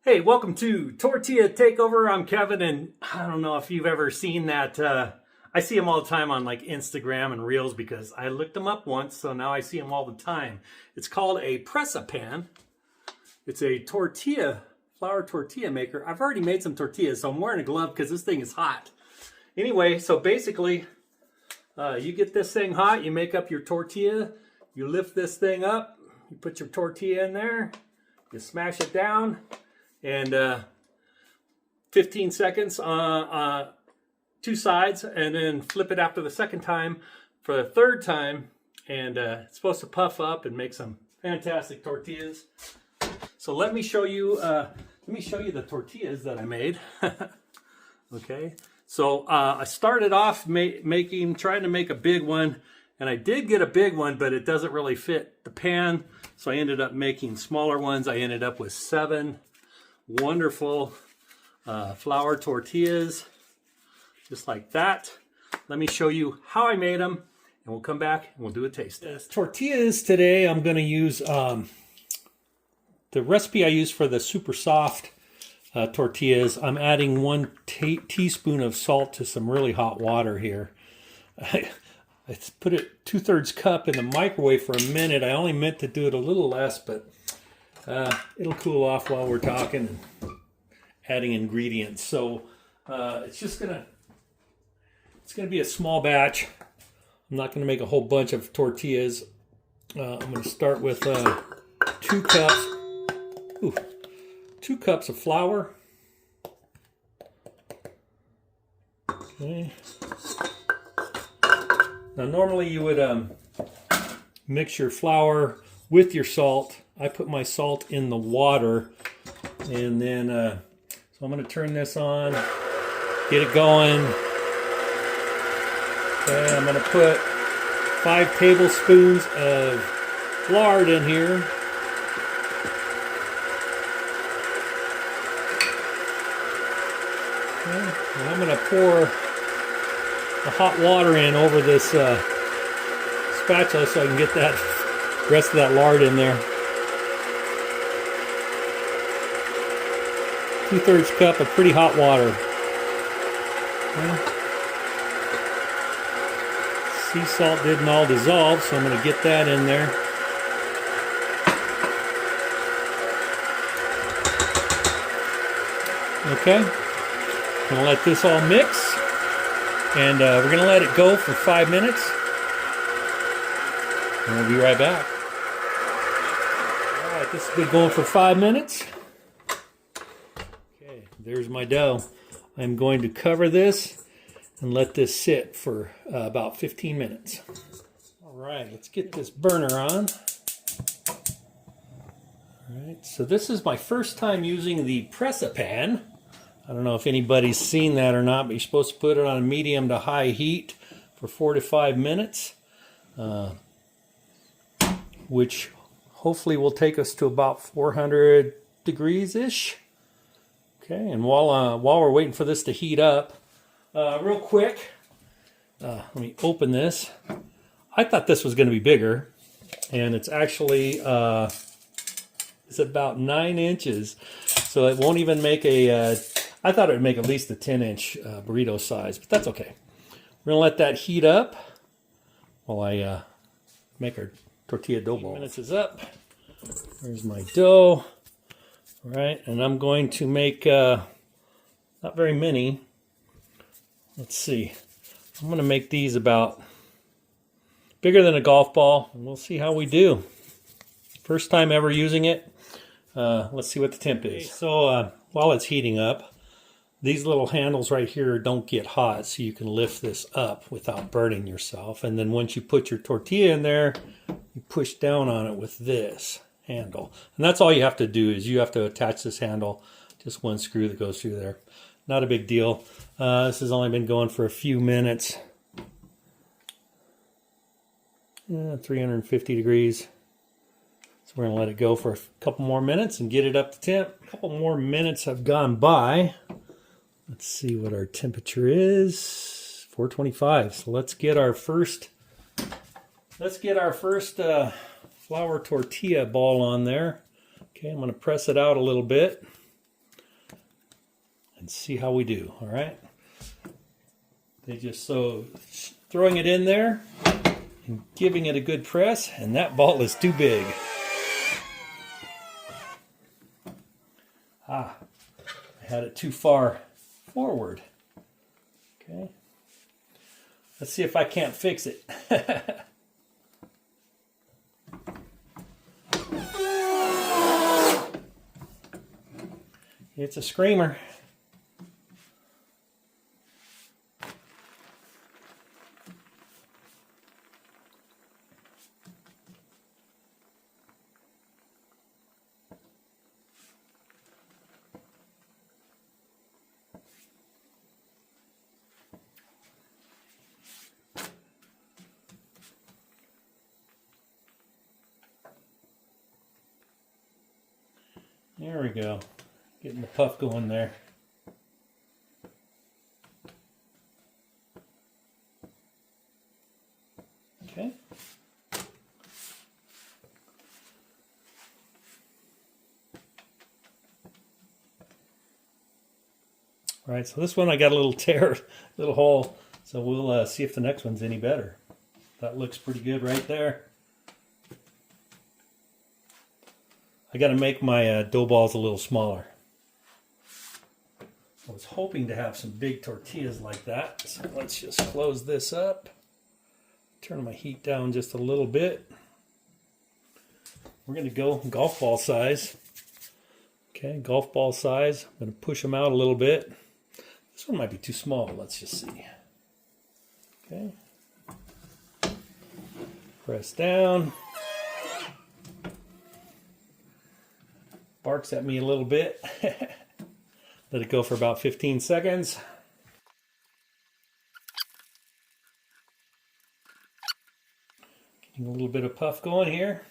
Hey, welcome to Tortilla Takeover. I'm Kevin, and I don't know if you've ever seen that. I see them all the time on like Instagram and Reels because I looked them up once, so now I see them all the time. It's called a Presa Pan. It's a flour tortilla maker. I've already made some tortillas, so I'm wearing a glove because this thing is hot. Anyway, so basically, you get this thing hot, you make up your tortilla, you lift this thing up, you put your tortilla in there, you smash it down, and 15 seconds on two sides, and then flip it after the second time for the third time, and it's supposed to puff up and make some fantastic tortillas. So let me show you the tortillas that I made. Okay, so I started off trying to make a big one, and I did get a big one, but it doesn't really fit the pan, so I ended up making smaller ones. I ended up with 7 wonderful flour tortillas, just like that. Let me show you how I made them, and we'll come back and we'll do a taste test. Tortillas today, I'm going to use the recipe I use for the super soft tortillas. I'm adding 1 teaspoon of salt to some really hot water here. I put it 2/3 cup in the microwave for a minute. I only meant to do it a little less, but it'll cool off while we're talking and adding ingredients. So it's gonna be a small batch. I'm not gonna make a whole bunch of tortillas. I'm gonna start with 2 cups of flour. Okay. Now normally you would mix your flour with your salt. I put my salt in the water, and then so I'm going to turn this on, get it going. Okay, I'm going to put 5 tablespoons of lard in here. Okay, and I'm going to pour the hot water in over this spatula so I can get that rest of that lard in there. 2/3 cup of pretty hot water. Okay. Sea salt didn't all dissolve, so I'm going to get that in there. Okay. I'm going to let this all mix, and we're going to let it go for 5 minutes. And we'll be right back. All right, this has been going for 5 minutes. Okay, there's my dough. I'm going to cover this and let this sit for about 15 minutes. All right, let's get this burner on. All right, so this is my first time using the Presa Pan. I don't know if anybody's seen that or not, but you're supposed to put it on a medium to high heat for 4 to 5 minutes. Which hopefully will take us to about 400 degrees-ish. Okay, and while we're waiting for this to heat up, real quick, let me open this. I thought this was going to be bigger, and it's actually it's about 9 inches, so it won't even make a. I thought it would make at least a 10-inch burrito size, but that's okay. We're gonna let that heat up while I make our tortilla dough ball. 15 minutes is up. There's my dough. All right, and I'm going to make not very many. Let's see. I'm going to make these about bigger than a golf ball, and we'll see how we do. First time ever using it. Let's see what the temp is. So while it's heating up, these little handles right here don't get hot, so you can lift this up without burning yourself. And then once you put your tortilla in there, you push down on it with this handle. And that's all you have to do, is you have to attach this handle, just 1 screw that goes through there. Not a big deal. This has only been going for a few minutes. 350 degrees. So we're going to let it go for a couple more minutes and get it up to temp. A couple more minutes have gone by. Let's see what our temperature is. 425. So let's get our first flour tortilla ball on there. Okay, I'm going to press it out a little bit. and see how we do. All right. They just so throwing it in there and giving it a good press, and that ball is too big. I had it too far forward. Okay. Let's see if I can't fix it. It's a screamer. There we go. Getting the puff going there. Okay. All right, so this one I got a little tear, little hole. So we'll see if the next one's any better. That looks pretty good right there. I got to make my dough balls a little smaller. I was hoping to have some big tortillas like that. So let's just close this up. Turn my heat down just a little bit. We're going to go golf ball size. Okay, golf ball size. I'm going to push them out a little bit. This one might be too small. Let's just see. Okay. Press down. Barks at me a little bit. Let it go for about 15 seconds. Getting a little bit of puff going here.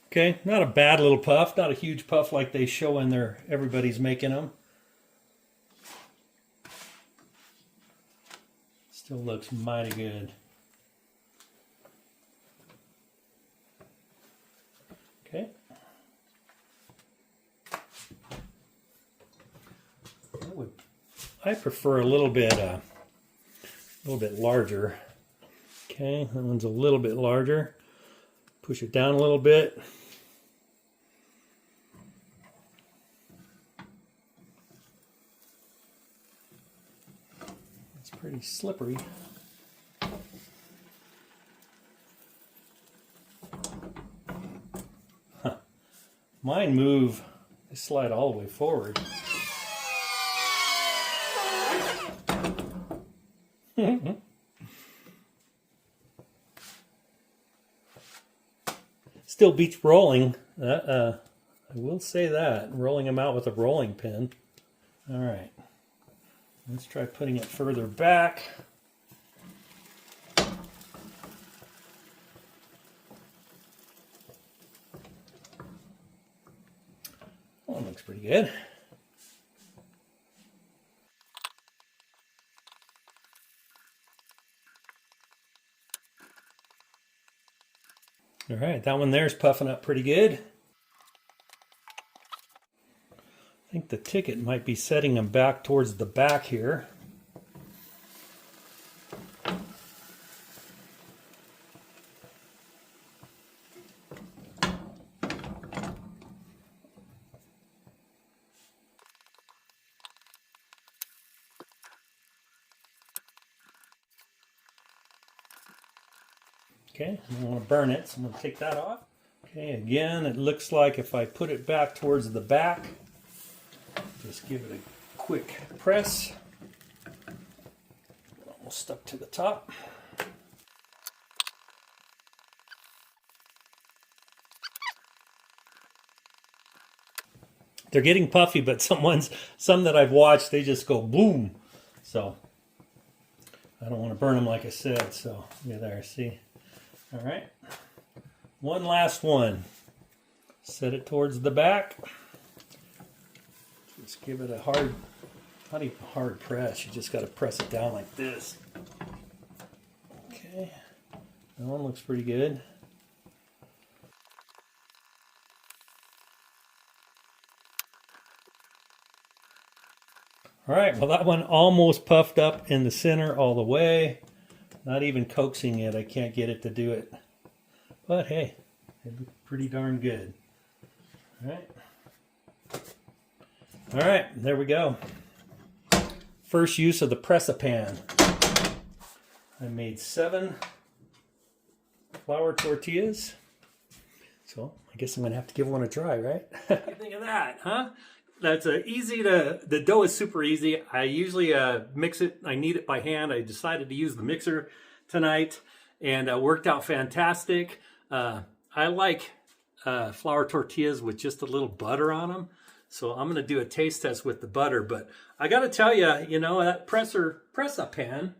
Okay, not a bad little puff, not a huge puff like they show in there. Everybody's making them. Still looks mighty good. Okay. I prefer a little bit larger. Okay, that one's a little bit larger. Push it down a little bit. It's pretty slippery. Huh. Mine move, they slide all the way forward. Still beats rolling. I will say that. Rolling them out with a rolling pin. All right. Let's try putting it further back. Well, that looks pretty good. All right, that one there's puffing up pretty good. I think the ticket might be setting them back towards the back here. Okay, I don't want to burn it, so I'm going to take that off. Okay, again, it looks like if I put it back towards the back, just give it a quick press. Almost stuck to the top. They're getting puffy, but some that I've watched, they just go boom. So I don't want to burn them like I said, so yeah, there, see? All right, one last one. Set it towards the back. Just give it a hard, not even a hard press. You just got to press it down like this. Okay, that one looks pretty good. All right, well that one almost puffed up in the center all the way. Not even coaxing it, I can't get it to do it. But hey, it looked pretty darn good. All right, there we go. First use of the Presa Pan. I made 7 flour tortillas. So I guess I'm gonna have to give one a try, right? What do you think of that, huh? That's easy to, the dough is super easy. I usually mix it, I knead it by hand. I decided to use the mixer tonight and worked out fantastic. I like flour tortillas with just a little butter on them. So I'm gonna do a taste test with the butter, but I gotta tell you, you know, that Presa Pan,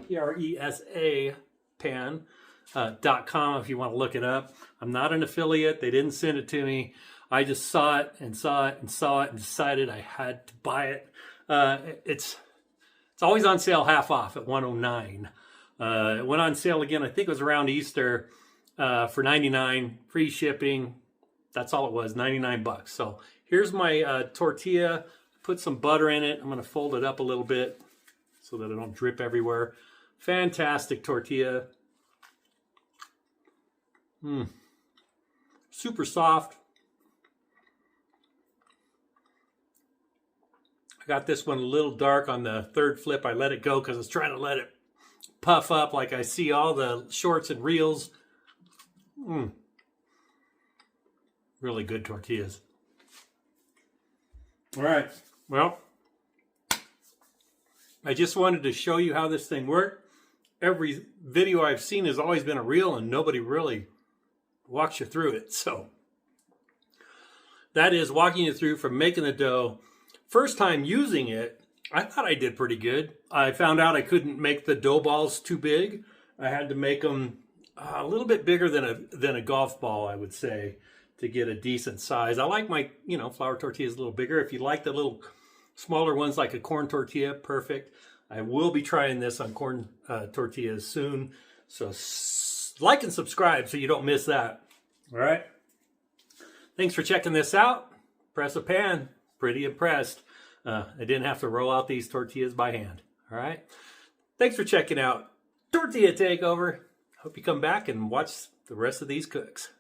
P-R-E-S-A pan, .com if you want to look it up. I'm not an affiliate, they didn't send it to me. I just saw it and saw it and saw it and decided I had to buy it. It's always on sale half off at $109. It went on sale again, I think it was around Easter, for $99, free shipping. That's all it was, 99 bucks. So here's my tortilla. Put some butter in it. I'm gonna fold it up a little bit so that it don't drip everywhere. Fantastic tortilla. Super soft. I got this one a little dark on the third flip. I let it go because I was trying to let it puff up like I see all the shorts and reels. Really good tortillas. All right, well, I just wanted to show you how this thing worked. Every video I've seen has always been a reel and nobody really walks you through it. So that is walking you through from making the dough. First time using it, I thought I did pretty good. I found out I couldn't make the dough balls too big. I had to make them a little bit bigger than a golf ball, I would say, to get a decent size. I like my, you know, flour tortillas a little bigger. If you like the little smaller ones like a corn tortilla, perfect. I will be trying this on corn tortillas soon. So like and subscribe so you don't miss that. All right. Thanks for checking this out. Presa Pan. Pretty impressed. I didn't have to roll out these tortillas by hand. All right. Thanks for checking out Tortilla Takeover. Hope you come back and watch the rest of these cooks.